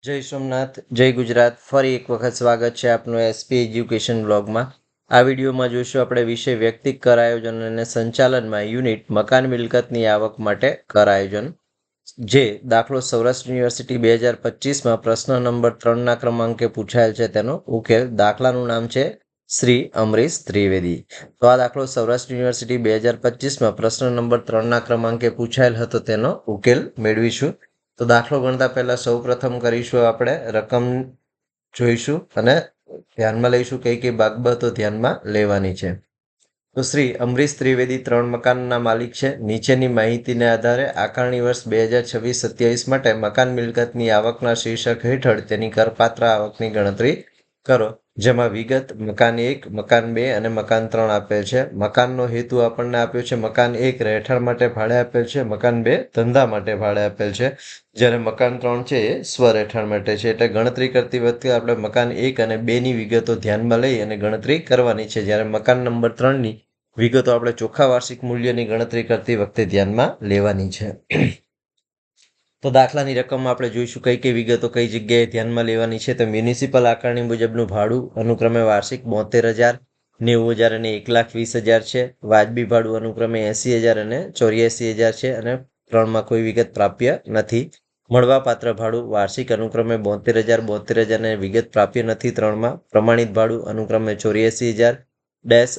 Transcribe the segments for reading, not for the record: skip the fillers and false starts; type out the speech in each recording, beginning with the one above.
જય સોમનાથ, જય ગુજરાત. ફરી એક વખત સ્વાગત છે આપનું એસપી એજ્યુકેશન બ્લોગમાં. આ વિડીયોમાં જોઈશું આપણે વિષય વ્યક્તિક કર આયોજન અને સંચાલનમાં યુનિટ મકાન મિલકતની આવક માટે કર આયોજન, જે દાખલો સૌરાષ્ટ્ર યુનિવર્સિટી 2025માં પ્રશ્ન નંબર 3ના ક્રમાંકે પૂછાયેલ છે. તેનો ઉકેલ. દાખલાનું નામ છે શ્રી અમરીશ ત્રિવેદી. તો આ દાખલો સૌરાષ્ટ્ર યુનિવર્સિટી 2025માં પ્રશ્ન નંબર 3ના ક્રમાંકે પૂછાયેલ હતો. તેનો ઉકેલ મેળવીશું. તો દાખલો ગણતા પહેલા સૌ પ્રથમ કરીશું આપણે રકમ જોઈશું અને ધ્યાનમાં લઈશું કઈ બાબતો ધ્યાનમાં લેવાની છે. તો શ્રી અમરીશ ત્રિવેદી 3 મકાનના માલિક છે. નીચેની માહિતીને આધારે આકારણી વર્ષ 2026-27 માટે મકાન મિલકતની આવકના શીર્ષક હેઠળ તેની કરપાત્ર આવકની ગણતરી કરો, જેમાં વિગત મકાન 1, મકાન 2 અને મકાન 3 આપેલ છે. મકાનનો હેતુ આપણને આપ્યો છે. મકાન 1 રહેઠાણ માટે ભાડે આપેલ છે. મકાન 2 ધંધા માટે ભાડે આપેલ છે, જ્યારે મકાન 3 છે એ સ્વ રહેઠાણ માટે છે. એટલે ગણતરી કરતી વખતે આપણે મકાન 1 અને 2ની વિગતો ધ્યાનમાં લઈ અને ગણતરી કરવાની છે, જ્યારે મકાન નંબર 3ની વિગતો આપણે ચોખ્ખા વાર્ષિક મૂલ્યની ગણતરી કરતી વખતે ધ્યાનમાં લેવાની છે. તો દાખલાની રકમમાં આપણે જોઈશું કઈ વિગતો કઈ જગ્યાએ ધ્યાનમાં લેવાની છે. તો મ્યુનિસિપલ આકારણી મુજબનું ભાડું અનુક્રમે વાર્ષિક 72,000, 90,000 અને 1,20,000 છે. વાજબી ભાડું અનુક્રમે 80,000 અને 84,000 છે અને 3માં કોઈ વિગત પ્રાપ્ય નથી. મળવાપાત્ર ભાડું વાર્ષિક અનુક્રમે 72,000, 72,000 અને વિગત પ્રાપ્ય નથી 3માં. પ્રમાણિત ભાડું અનુક્રમે 84,000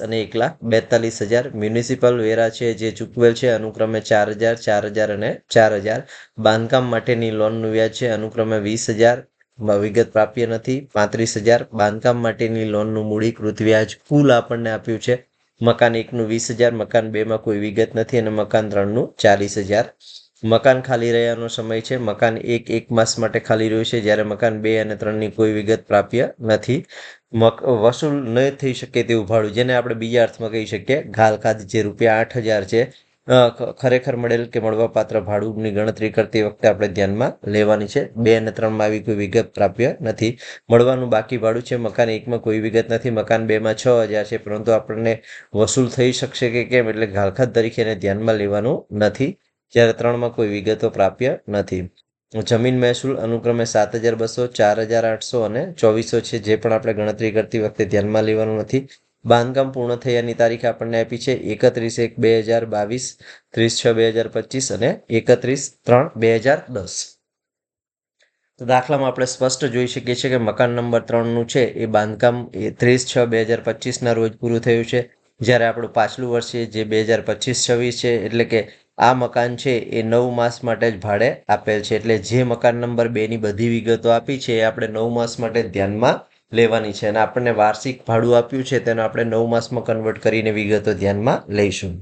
અને 1,42,000. મ્યુનિસિપલ વેરા છે જે ચૂકવેલ છે અનુક્રમે 4,000, 4,000 અને 4,000. બાંધકામ માટેની લોનનું વ્યાજ છે અનુક્રમે 20,000, વિગત પ્રાપ્ય નથી 35,000. બાંધકામ માટેની લોનનું મૂડીકૃત વ્યાજ કુલ આપણને આપ્યું છે મકાન 1નું 20,000, મકાન 2માં કોઈ વિગત નથી અને મકાન 3નું 40,000. મકાન ખાલી રહ્યાનો સમય છે. મકાન 1 માસ માટે ખાલી રહ્યું છે, જ્યારે મકાન 2 અને 3ની કોઈ વિગત પ્રાપ્ય નથી. વસૂલ ન થઈ શકે તેવું ભાડું, જેને આપણે બીજા અર્થમાં કહી શકીએ ઘાલ ખાધ, જે રૂપિયા 8,000 છે, ખરેખર મળેલ કે મળવાપાત્ર ભાડુંની ગણતરી કરતી વખતે આપણે ધ્યાનમાં લેવાની છે. 2 અને 3માં આવી કોઈ વિગત પ્રાપ્ય નથી. મળવાનું બાકી ભાડું છે. મકાન 1માં કોઈ વિગત નથી, મકાન 2માં 6,000 છે, પરંતુ આપણને વસૂલ થઈ શકશે કે કેમ એટલે ઘાલખાત તરીકે એને ધ્યાનમાં લેવાનું નથી, જ્યારે 3માં કોઈ વિગતો પ્રાપ્ય નથી. જમીન મહેસૂલ અનુક્રમે 7,200, 4,800 અને 2,400 છે, જે પણ આપણે ગણતરી કરતી વખતે ધ્યાનમાં લેવાનું નથી. બાંધકામ પૂર્ણ થયાની તારીખ આપણને આપી છે 31/1/2022, 30/6/2025 અને 31/3/2010. તો દાખલામાં આપણે સ્પષ્ટ જોઈ શકીએ છીએ કે મકાન નંબર 3નું છે એ બાંધકામ 30/6/2025ના રોજ પૂરું થયું છે, જ્યારે આપણું પાછલું વર્ષ છે જે 2025-26 છે, એટલે કે આ મકાન છે એ 9 માસ માટે જ ભાડે આપેલ છે. એટલે જે મકાન નંબર 2ની બધી વિગતો આપી છે એ આપણે 9 માસ માટે ધ્યાનમાં લેવાની છે, અને આપણને વાર્ષિક ભાડું આપ્યું છે તેનો આપણે 9 માસમાં કન્વર્ટ કરીને વિગતો ધ્યાનમાં લઈશું.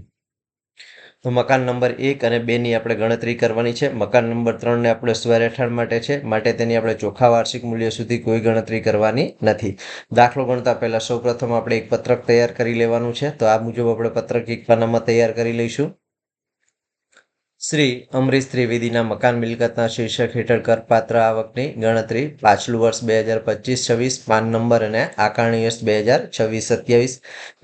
તો મકાન નંબર 1 અને 2ની આપણે ગણતરી કરવાની છે. મકાન નંબર 3ને આપણે સ્વ રહેઠાણ માટે છે, માટે તેની આપણે ચોખ્ખા વાર્ષિક મૂલ્ય સુધી કોઈ ગણતરી કરવાની નથી. દાખલો ગણતા પહેલા સૌપ્રથમ આપણે એક પત્રક તૈયાર કરી લેવાનું છે. તો આ મુજબ આપણે પત્રક એક પાનામાં તૈયાર કરી લઈશું. શ્રી અમરીશ ત્રિવેદીના મકાન મિલકતના શીર્ષક હેઠળ કરપાત્ર આવકની ગણતરી, પાછલું વર્ષ 2025-26, પાન નંબર અને આકારણી વર્ષ 2026-27.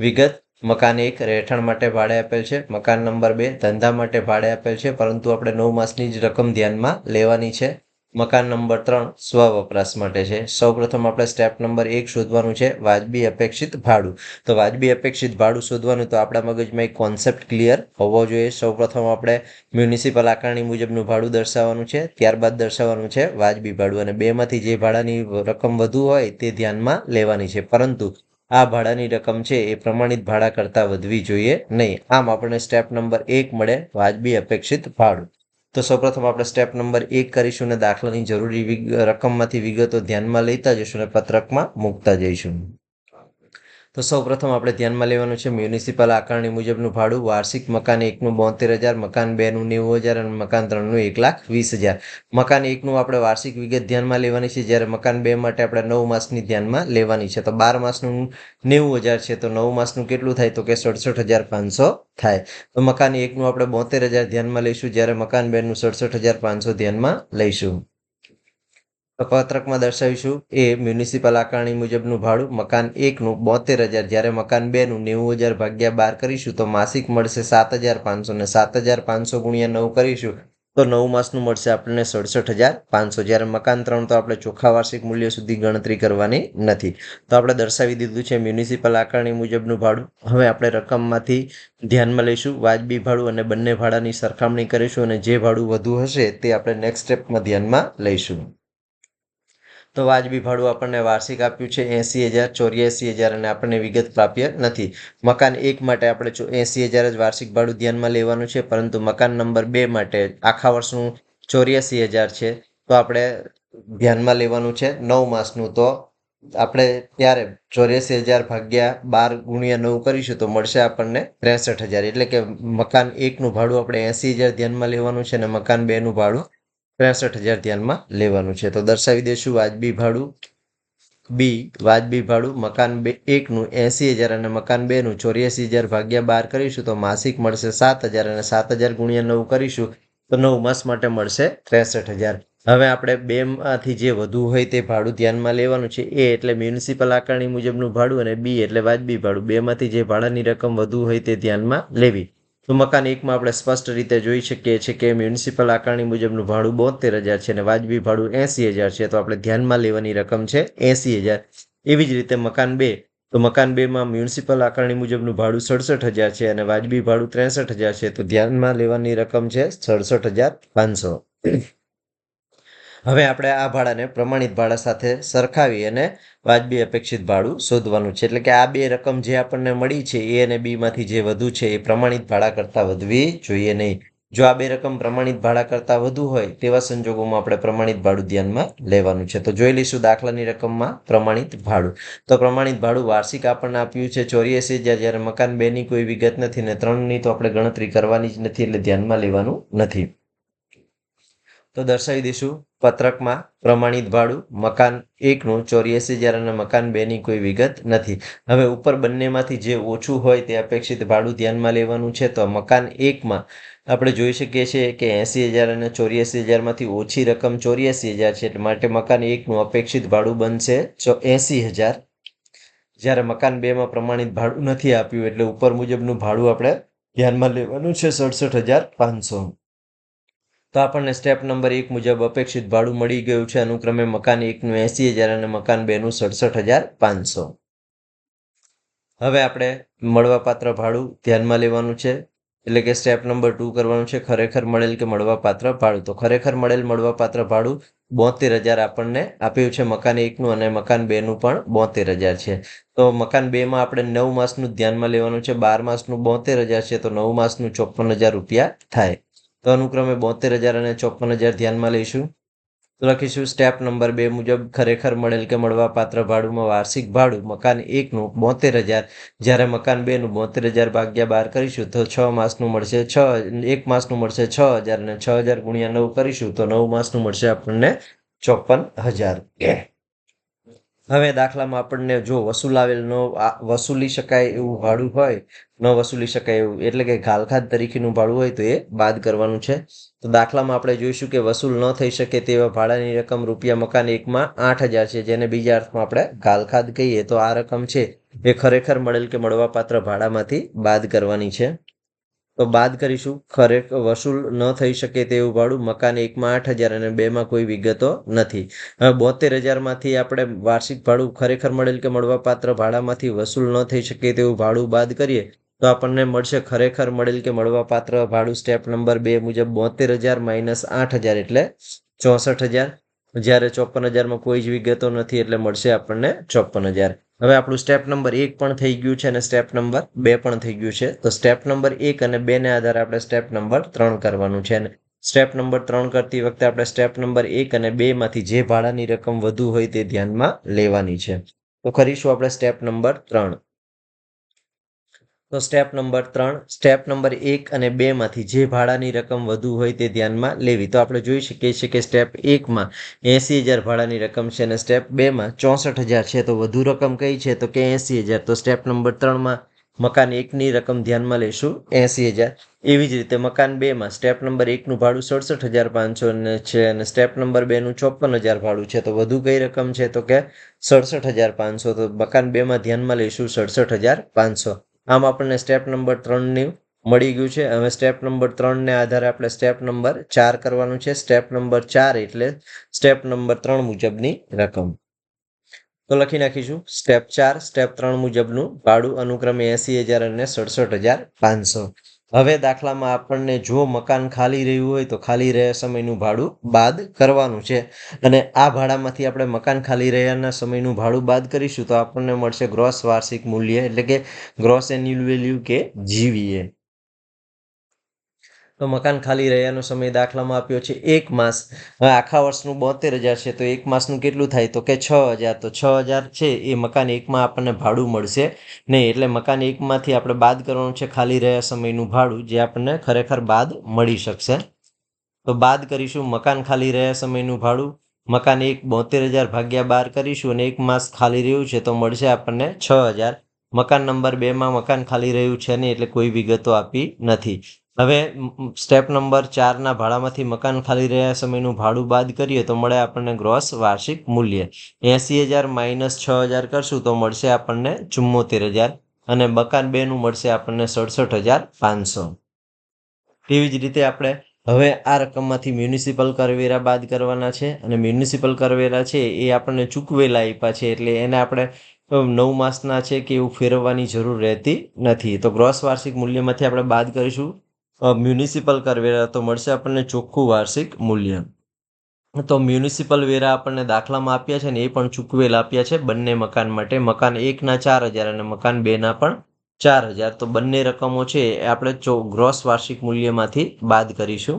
વિગત: મકાન 1 રહેઠાણ માટે ભાડે આપેલ છે. મકાન નંબર 2 ધંધા માટે ભાડે આપેલ છે, પરંતુ આપણે 9 માસની જ રકમ ધ્યાનમાં લેવાની છે. મકાન નંબર 3 સ્વ વપરાશ માટે છે. સૌપ્રથમ આપણે સ્ટેપ નંબર 1 શોધવાનું છે, વાજબી અપેક્ષિત ભાડું. તો વાજબી અપેક્ષિત ભાડું શોધવાનું, તો આપણા મગજમાં એક કોન્સેપ્ટ ક્લિયર હોવો જોઈએ. સૌપ્રથમ આપણે મ્યુનિસિપલ આકારણી મુજબનું ભાડું દર્શાવવાનું છે, ત્યારબાદ દર્શાવવાનું છે વાજબી ભાડું, અને બેમાંથી જે ભાડાની રકમ વધુ હોય તે ધ્યાનમાં લેવાની છે. પરંતુ આ ભાડાની રકમ છે એ પ્રમાણિત ભાડા કરતાં વધવી જોઈએ નહીં. આમ આપણને સ્ટેપ નંબર 1 મળે, વાજબી અપેક્ષિત ભાડું. તો સૌપ્રથમ આપણે સ્ટેપ નંબર 1 કરીશું અને દાખલાની જરૂરી રકમમાંથી વિગતો ધ્યાનમાં લેતા જઈશું અને પત્રકમાં મૂકતા જઈશું. તો સૌપ્રથમ આપણે ધ્યાનમાં લેવાનું છે મ્યુનિસિપલ આકારણી મુજબનું ભાડું. વાર્ષિક મકાન 1નું 72,000, મકાન 2નું 90,000 અને મકાન 3નું 1,20,000. મકાન 1નું આપણે વાર્ષિક વિગત ધ્યાનમાં લેવાની છે, જ્યારે મકાન 2 માટે આપણે 9 માસની ધ્યાનમાં લેવાની છે. તો 12 માસનું 90,000 છે, તો 9 માસનું કેટલું થાય? તો કે 67,500 થાય. તો મકાન 1નું આપણે 72,000 ધ્યાનમાં લઈશું, જ્યારે મકાન 2નું 67,500 ધ્યાનમાં લઈશું. તો પત્રકમાં દર્શાવીશું એ મ્યુનિસિપલ આકારણી મુજબનું ભાડું. મકાન 1નું 72,000, જ્યારે મકાન 2નું 90,000 ભાગ્યા 12 કરીશું તો માસિક મળશે 7,500, ને 7,500 ગુણ્યા 9 કરીશું તો 9 માસનું મળશે આપણને 67,500. જ્યારે મકાન 3 તો આપણે ચોખ્ખા વાર્ષિક મૂલ્ય સુધી ગણતરી કરવાની નથી. તો આપણે દર્શાવી દીધું છે મ્યુનિસિપલ આકારણી મુજબનું ભાડું. હવે આપણે રકમમાંથી ધ્યાનમાં લઈશું વાજબી ભાડું અને બંને ભાડાની સરખામણી કરીશું અને જે ભાડું વધુ હશે તે આપણે નેક્સ્ટ સ્ટેપમાં ધ્યાનમાં લઈશું. તો વાજબી ભાડું આપણને વાર્ષિક આપ્યું છે 80,000, 84,000 અને આપણને વિગત પ્રાપ્ય નથી. મકાન 1 માટે આપણે 80,000 જ વાર્ષિક ભાડું ધ્યાનમાં લેવાનું છે, પરંતુ મકાન નંબર 2 માટે આખા વર્ષનું 84,000 છે. તો આપણે ધ્યાનમાં લેવાનું છે 9 માસનું. તો આપણે ત્યારે 84,000 ભાગ્યા 12 ગુણ્યા 9 કરીશું તો મળશે આપણને 63,000. એટલે કે મકાન 1નું ભાડું આપણે 80,000 ધ્યાનમાં લેવાનું છે અને મકાન 2નું ભાડું 63,000 ધ્યાનમાં લેવાનું છે. તો દર્શાવી દઈશું વાજબી ભાડું બી. વાજબી ભાડું મકાન 1નું 80,000 અને મકાન 2નું 84,000 ભાગ્યા 12 કરીશું તો માસિક મળશે 7,000 અને 7,000 ગુણ્યા 9 કરીશું તો 9 માસ માટે મળશે 63,000. હવે આપણે 2માંથી જે વધુ હોય તે ભાડું ધ્યાનમાં લેવાનું છે. એ એટલે મ્યુનિસિપલ આકારણી મુજબનું ભાડું અને બી એટલે વાજબી ભાડું. 2માંથી જે ભાડાની રકમ વધુ હોય તે ધ્યાનમાં લેવી. તો મકાન 1માં આપણે સ્પષ્ટ રીતે જોઈ શકીએ છીએ કે મ્યુનિસિપલ આકારણી મુજબનું ભાડું 72,000 છે અને વાજબી ભાડું 80,000 છે. તો આપણે ધ્યાનમાં લેવાની રકમ છે 80,000. એવી જ રીતે મકાન 2, તો મકાન 2માં મ્યુનિસિપલ આકારણી મુજબનું ભાડું 67,000 છે અને વાજબી ભાડું 63,000 છે. તો ધ્યાનમાં લેવાની રકમ છે 67,500. હવે આપણે આ ભાડાને પ્રમાણિત ભાડા સાથે સરખાવી અને વાજબી અપેક્ષિત ભાડું શોધવાનું છે. એટલે કે આ બે રકમ જે આપણને મળી છે એ અને બીમાંથી જે વધુ છે એ પ્રમાણિત ભાડા કરતાં વધવી જોઈએ નહીં. જો આ બે રકમ પ્રમાણિત ભાડા કરતાં વધુ હોય તેવા સંજોગોમાં આપણે પ્રમાણિત ભાડું ધ્યાનમાં લેવાનું છે. તો જોઈ લઈશું દાખલાની રકમમાં પ્રમાણિત ભાડું. તો પ્રમાણિત ભાડું વાર્ષિક આપણને આપ્યું છે 84,000, જ્યારે મકાન 2ની કોઈ વિગત નથી અને 3ની તો આપણે ગણતરી કરવાની જ નથી, એટલે ધ્યાનમાં લેવાનું નથી. તો દર્શાવી દઈશું પત્રકમાં પ્રમાણિત ભાડું મકાન 1નું 84,000 અને મકાન 2ની કોઈ વિગત નથી. હવે ઉપર બંનેમાંથી જે ઓછું હોય તે અપેક્ષિત ભાડું ધ્યાનમાં લેવાનું છે. તો મકાન 1માં આપણે જોઈ શકીએ છીએ કે 80,000 અને 84,000માંથી ઓછી રકમ 84,000 છે. માટે મકાન 1નું અપેક્ષિત ભાડું બનશે 80,000. જ્યારે મકાન 2માં પ્રમાણિત ભાડું નથી આપ્યું એટલે ઉપર મુજબનું ભાડું આપણે ધ્યાનમાં લેવાનું છે 67,500. તો આપણને સ્ટેપ નંબર 1 મુજબ અપેક્ષિત ભાડું મળી ગયું છે. અનુક્રમે મકાન 1નું 80,000 અને મકાન 2નું 67,500. હવે આપણે મળવાપાત્ર ભાડું ધ્યાનમાં લેવાનું છે. એટલે કે સ્ટેપ નંબર 2 કરવાનું છે ખરેખર મળેલ કે મળવાપાત્ર ભાડું. તો ખરેખર મળેલ મળવાપાત્ર ભાડું 72,000 આપણને આપ્યું છે મકાન 1નું અને મકાન 2નું પણ 72,000 છે. તો મકાન 2માં આપણે 9 માસનું ધ્યાનમાં લેવાનું છે. 12 માસનું 72,000 છે તો 9 માસનું 54,000 રૂપિયા થાય. તો અનુક્રમે 72,000 અને 54,000 ધ્યાનમાં લઈશું. તો લખીશું સ્ટેપ નંબર 2 મુજબ ખરેખર મળેલ કે મળવાપાત્ર ભાડુંમાં વાર્ષિક ભાડું મકાન 1નું 72,000, જ્યારે મકાન 2નું 72,000 ભાગ્યા 12 કરીશું તો 1 માસનું મળશે 6,000 અને 6,000 ગુણ્યા 9 કરીશું તો 9 માસનું મળશે આપણને 54,000. હવે દાખલામાં આપણને જો વસૂલાવેલ ન વસૂલી શકાય એવું ભાડું હોય, ન વસૂલી શકાય એવું એટલે કે ઘાલખાદ તરીકેનું ભાડું હોય તો એ બાદ કરવાનું છે. તો દાખલામાં આપણે જોઈશું કે વસૂલ ન થઈ શકે તેવા ભાડાની રકમ રૂપિયા મકાન 1માં 8,000 છે, જેને બીજા અર્થમાં આપણે ઘાલખાદ કહીએ. તો આ રકમ છે એ ખરેખર મળેલ કે મળવાપાત્ર ભાડામાંથી બાદ કરવાની છે. તો બાદ કરીશું ખરેખર વસૂલ ન થઈ શકે તેવું ભાડું મકાન 1માં 8,000 અને 2માં કોઈ વિગતો નથી. હવે 72,000માંથી આપણે વાર્ષિક ભાડું ખરેખર મળેલ કે મળવાપાત્ર ભાડામાંથી વસૂલ ન થઈ શકે તેવું ભાડું બાદ કરીએ તો આપણને મળશે ખરેખર મળેલ કે મળવાપાત્ર ભાડું સ્ટેપ નંબર 2 મુજબ 72,000 - 8,000 એટલે 64,000. જ્યારે 54,000માં કોઈ જ વિગતો નથી એટલે મળશે આપણને 54,000. હવે આપણું સ્ટેપ નંબર 1 પણ થઈ ગયું છે અને સ્ટેપ નંબર 2 પણ થઈ ગયું છે. તો સ્ટેપ નંબર 1 અને 2 ને આધારે આપણે સ્ટેપ નંબર 3 કરવાનું છે. અને સ્ટેપ નંબર 3 કરતી વખતે આપણે સ્ટેપ નંબર 1 અને 2માંથી જે ભાડાની રકમ વધુ હોય તે ધ્યાનમાં લેવાની છે. તો કરીશું આપણે સ્ટેપ નંબર 3. તો સ્ટેપ નંબર 1 અને 2માંથી જે ભાડાની રકમ વધુ હોય તે ધ્યાનમાં લેવી. તો આપણે જોઈ શકીએ છીએ કે સ્ટેપ 1માં 80,000 ભાડાની રકમ છે અને સ્ટેપ 2માં 64,000 છે. તો વધુ રકમ કઈ છે તો કે 80,000. તો સ્ટેપ નંબર 3માં મકાન 1ની રકમ ધ્યાનમાં લઈશું 80,000. એવી જ રીતે મકાન 2માં સ્ટેપ નંબર 1નું ભાડું 67,500 છે અને સ્ટેપ નંબર 2નું 54,000 ભાડું છે. તો વધુ કઈ રકમ છે તો કે 67,500. તો મકાન 2માં ધ્યાનમાં લઈશું 67,500. આમ આપણને સ્ટેપ નંબર 3ની મળી ગયું છે. હવે સ્ટેપ નંબર 3 ને આધારે આપણે સ્ટેપ નંબર 4 કરવાનું છે. સ્ટેપ નંબર 4 એટલે સ્ટેપ નંબર 3 મુજબની રકમ. તો લખી નાખીશું સ્ટેપ 4 સ્ટેપ 3 મુજબનું ભાડું અનુક્રમે 80,000 અને 67,500. હવે દાખલામાં આપણને જો મકાન ખાલી રહ્યું હોય તો ખાલી રહ્યા સમયનું ભાડું બાદ કરવાનું છે, અને આ ભાડામાંથી આપણે મકાન ખાલી રહ્યાના સમયનું ભાડું બાદ કરીશું તો આપણને મળશે ગ્રોસ વાર્ષિક મૂલ્ય, એટલે કે ગ્રોસ એન્યુઅલ વેલ્યુ કે GVA. તો મકાન ખાલી રહ્યાનો સમય દાખલામાં આપ્યો છે 1 માસ. હવે આખા વર્ષનું 72,000 છે તો 1 માસનું કેટલું થાય તો કે 6,000. તો 6,000 છે એ મકાન 1માં આપણને ભાડું મળશે નહીં, એટલે મકાન 1માંથી આપણે બાદ કરવાનું છે ખાલી રહ્યા સમયનું ભાડું, જે આપણને ખરેખર બાદ મળી શકશે. તો બાદ કરીશું મકાન ખાલી રહ્યા સમયનું ભાડું. મકાન 1 72,000 ભાગ્યા 12 કરીશું અને 1 માસ ખાલી રહ્યું છે તો મળશે આપણને 6,000. મકાન નંબર 2માં મકાન ખાલી રહ્યું છે નહીં, એટલે કોઈ વિગતો આપી નથી. હવે સ્ટેપ નંબર 4ના ભાડામાંથી મકાન ખાલી રહ્યા સમયનું ભાડું બાદ કરીએ તો મળે આપણને ગ્રોસ વાર્ષિક મૂલ્ય. 80,000 માઇનસ 6,000 કરશું તો મળશે આપણને 74,000 અને મકાન 2નું મળશે આપણને 67,500. તેવી જ રીતે આપણે હવે આ રકમમાંથી મ્યુનિસિપલ કરવેરા બાદ કરવાના છે, અને મ્યુનિસિપલ કરવેરા છે એ આપણને ચૂકવેલા આપ્યા છે, એટલે એને આપણે 9 માસના છે કે એવું ફેરવવાની જરૂર રહેતી નથી. તો ગ્રોસ વાર્ષિક મૂલ્યમાંથી આપણે બાદ કરીશું મ્યુનિસિપલ કરવેરા તો મળશે આપણને ચોખ્ખું વાર્ષિક મૂલ્ય. તો મ્યુનિસિપલ વેરા આપણને દાખલામાં આપ્યા છે ને એ પણ ચૂકવેલ આપ્યા છે બંને મકાન માટે. મકાન 1ના 4,000 અને મકાન 2ના પણ 4,000. તો બંને રકમો છે એ આપણે ગ્રોસ વાર્ષિક મૂલ્યમાંથી બાદ કરીશું.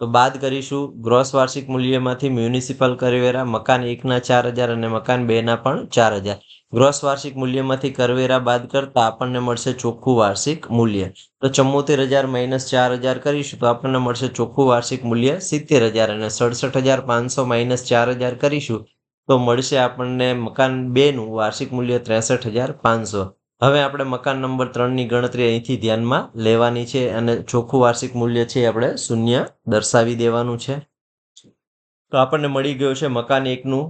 તો બાદ કરીશું ગ્રોસ વાર્ષિક મૂલ્યમાંથી મ્યુનિસિપલ કરવેરા મકાન 1ના 4,000 અને મકાન 2ના પણ 4,000. ગ્રોસ વાર્ષિક મૂલ્યમાંથી કરવેરા બાદ કરતા આપણને મળશે ચોખ્ખું વાર્ષિક મૂલ્ય. તો 74,000 માઇનસ 4,000 કરીશું તો આપણને મળશે ચોખ્ખું વાર્ષિક મૂલ્ય 70,000 અને 67,500 માઇનસ 4,000 કરીશું તો મળશે આપણને મકાન 2નું વાર્ષિક મૂલ્ય 63,500. હવે આપણે મકાન નંબર 3ની ગણતરી અહીંથી ધ્યાનમાં લેવાની છે અને ચોખ્ખું વાર્ષિક મૂલ્ય છે આપણે શૂન્ય દર્શાવી દેવાનું છે. તો આપણને મળી ગયું છે મકાન 1નું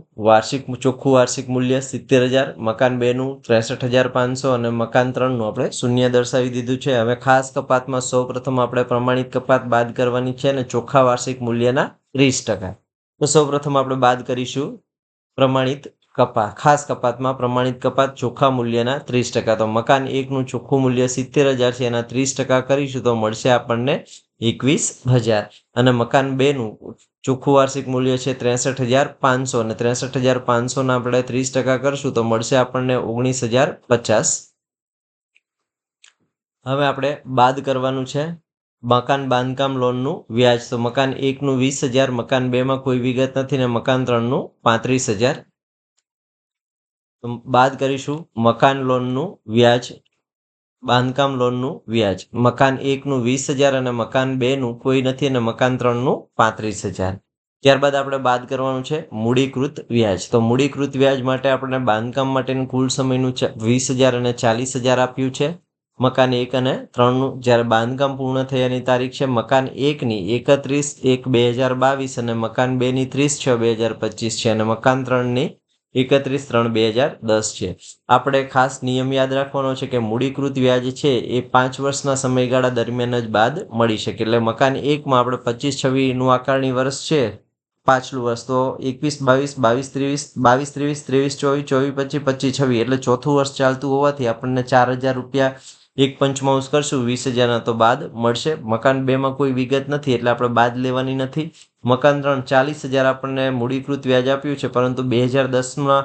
ચોખ્ખું વાર્ષિક મૂલ્ય 70,000, મકાન 2નું 63,500 અને મકાન 3નું આપણે શૂન્ય દર્શાવી દીધું છે. હવે ખાસ કપાતમાં સૌપ્રથમ આપણે પ્રમાણિત કપાત બાદ કરવાની છે અને ચોખ્ખા વાર્ષિક મૂલ્યના 30%. તો સૌપ્રથમ આપણે બાદ કરીશું પ્રમાણિત કપાત. ખાસ કપાતમાં પ્રમાણિત કપાત ચોખ્ખા મૂલ્યના 30%. તો મકાન 1નું ચોખ્ખું મૂલ્ય 70,000 છે, એના 30% કરીશું તો મળશે આપણને 21,000 અને મકાન 2નું ચોખ્ખું વાર્ષિક મૂલ્ય છે 63,500 અને 63,500ના આપણે 30% કરશું તો મળશે આપણને 19,050. હવે આપણે બાદ કરવાનું છે મકાન બાંધકામ લોનનું વ્યાજ. તો મકાન 1નું 20,000, મકાન 2માં કોઈ વિગત નથી ને મકાન 3નું 35,000. તો બાદ કરીશું મકાન લોનનું વ્યાજ, બાંધકામ લોનનું વ્યાજ. મકાન 1નું 20,000 અને મકાન 2નું કોઈ નથી અને મકાન 3નું 35,000. ત્યારબાદ આપણે બાદ કરવાનું છે મૂડીકૃત વ્યાજ. તો મૂડીકૃત વ્યાજ માટે આપણે બાંધકામ માટેનું કુલ સમયનું 20,000 અને 40,000 આપ્યું છે. મકાન 1 અને 3નું જ્યારે બાંધકામ પૂર્ણ થયાની તારીખ છે મકાન 1ની 31/1/2022 અને મકાન 2ની 30/6/2025 છે અને મકાન 3ની 31/3/2010 છે. આપણે ખાસ નિયમ યાદ રાખવાનો છે કે મૂડીકૃત વ્યાજ છે એ 5 વર્ષના સમયગાળા દરમિયાન જ બાદ મળી શકે. એટલે મકાન 1માં આપણે 25/26નું આકારણી વર્ષ છે પાછલું વર્ષ, તો 21/22, 22/23, 23/24, 24/25, 25/26 એટલે ચોથું વર્ષ ચાલતું હોવાથી આપણને 4,000 રૂપિયા 1/5 કરશું 20,000ના તો બાદ મળશે. મકાન 2માં કોઈ વિગત નથી એટલે આપણે બાદ લેવાની નથી. મકાન 3 40,000 આપણને મૂડીકૃત વ્યાજ આપ્યું છે, પરંતુ 2010માં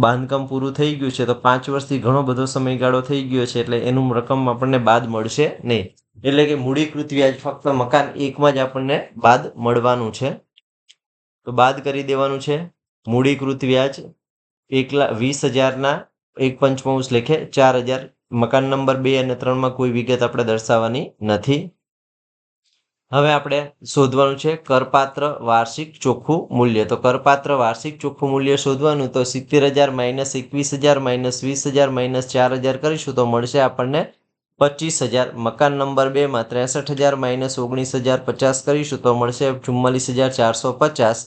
બાંધકામ પૂરું થઈ ગયું છે તો 5 વર્ષથી ઘણો બધો સમયગાળો થઈ ગયો છે એટલે એનું રકમ આપણને બાદ મળશે નહીં. એટલે કે મૂડીકૃત વ્યાજ ફક્ત મકાન 1માં જ આપણને બાદ મળવાનું છે. તો બાદ કરી દેવાનું છે મૂડીકૃત વ્યાજ 20,000ના 1/5 લેખે 4,000. મકાન નંબર 2 અને 3માં કોઈ વિગત આપણે દર્શાવવાની નથી. હવે આપણે શોધવાનું છે કરપાત્ર વાર્ષિક ચોખ્ખું મૂલ્ય. તો કરપાત્ર વાર્ષિક ચોખ્ખું મૂલ્ય શોધવાનું તો 70,000 માઇનસ 21,000 માઇનસ 20,000 માઇનસ 4,000 કરીશું તો મળશે આપણને 25,000. મકાન નંબર 2માં 63,000 માઇનસ 19,050 કરીશું તો મળશે 44,450.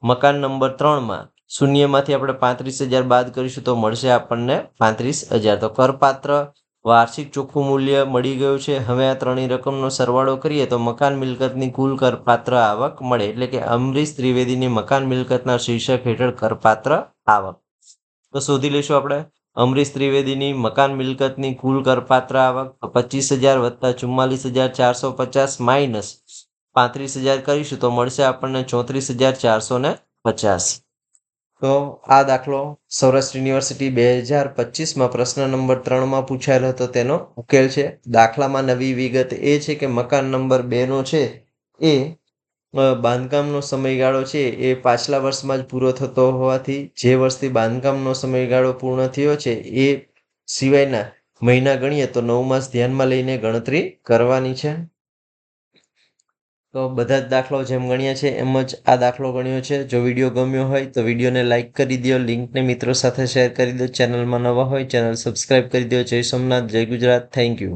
મકાન નંબર 3માં શૂન્યમાંથી આપણે 35,000 બાદ કરીશું તો મળશે આપણને 35,000. તો કરપાત્ર વાર્ષિક ચોખ્ખું મૂલ્ય મળી ગયું છે. હવે આ ત્રણેય રકમનો સરવાળો કરીએ તો મકાન મિલકતની કુલ કરપાત્ર આવક મળે. એટલે કે અમરીશ ત્રિવેદીની મકાન મિલકતના શીર્ષક હેઠળ કરપાત્ર આવક. તો શોધી લઈશું આપણે અમરીશ ત્રિવેદીની મકાન મિલકતની કુલ કરપાત્ર આવક 25,000 વત્તા 44,450 માઇનસ 35,000 કરીશું તો મળશે આપણને 34,450. તો આ દાખલો સૌરાષ્ટ્ર યુનિવર્સિટી 2025માં પ્રશ્ન નંબર 3માં પૂછાયેલો હતો તેનો ઉકેલ છે. દાખલામાં નવી વિગત એ છે કે મકાન નંબર 2નો છે એ બાંધકામનો સમયગાળો છે એ પાછલા વર્ષમાં જ પૂરો થતો હોવાથી જે વર્ષથી બાંધકામનો સમયગાળો પૂર્ણ થયો છે એ સિવાયના મહિના ગણીએ તો 9 માસ ધ્યાનમાં લઈને ગણતરી કરવાની છે. તો બધા જ દાખલાઓ જેમ ગણ્યા છે એમ જ આ દાખલો ગણ્યો છે. જો વિડીયો ગમ્યો હોય તો વિડીયોને લાઇક કરી દો, લિંકને મિત્રો સાથે શેર કરી દો. ચેનલમાં નવા હોય ચેનલ સબસ્ક્રાઇબ કરી દો. જય સોમનાથ, જય ગુજરાત. Thank you.